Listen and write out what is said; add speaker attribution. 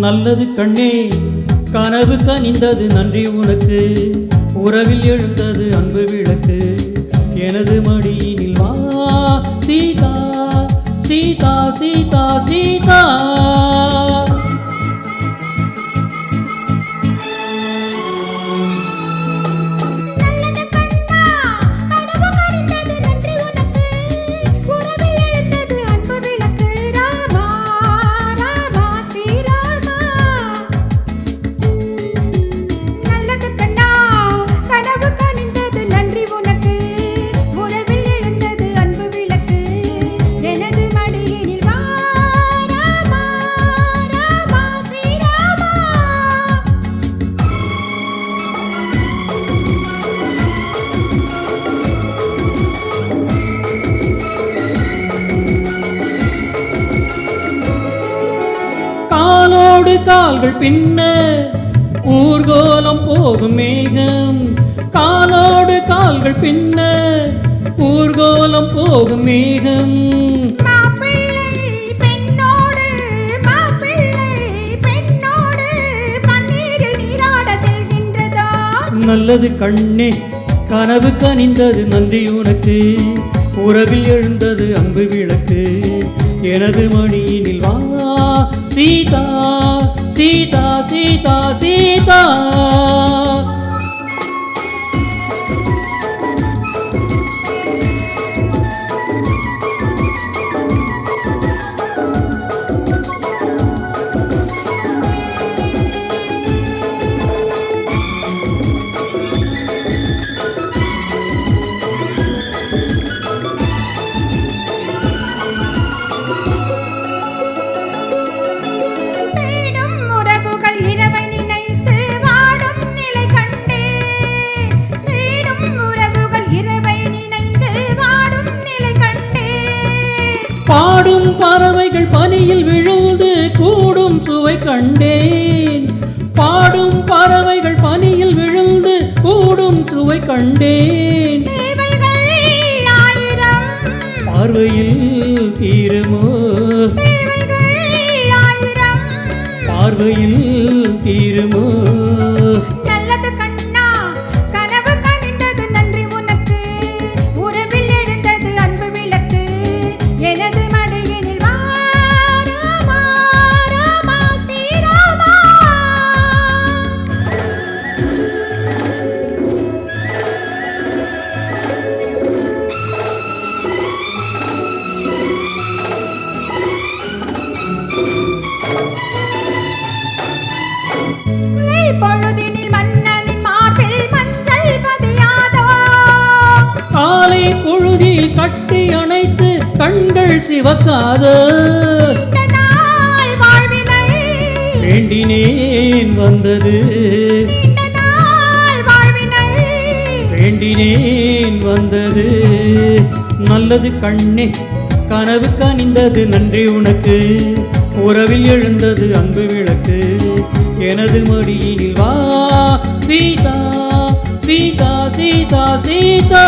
Speaker 1: நல்லது கண்ணே கனவு கனிந்தது நன்றி உனக்கு உறவில் எழுந்தது அன்பு விளக்கு எனது மடியினில் வா சீதா சீதா சீதா சீதா காலோடு கால்கள் பின்ன ஊர்கோலம் போகும் மேகம் காலோடு கால்கள் பின்ன ஊர்கோலம் போகும் மேகம் நல்லது கண்ணே கனவு கனிந்தது நன்றி உனக்கு உறவில் எழுந்தது அன்பு விளக்கு எனது மடியினில் வா சீதா சீதா சீதா சீதா பாடும் பறவைகள் பனியில் விழுந்து கூடும் சுவை கண்டேன் பாடும் பறவைகள் பனியில் விழுந்து கூடும் சுவை கண்டேன் பார்வையில் தீருமோ பார்வையில் தீருமோ பொழுதில் கட்டி அணைத்து கண்கள் சிவக்காதோ வேண்டினேன் வந்தது வேண்டினேன் வந்தது நல்லது கண்ணே கனவு கனிந்தது நன்றி உனக்கு உறவில் எழுந்தது அன்பு விளக்கு எனது மடியினில் வா சீதா சீதா சீதா சீதா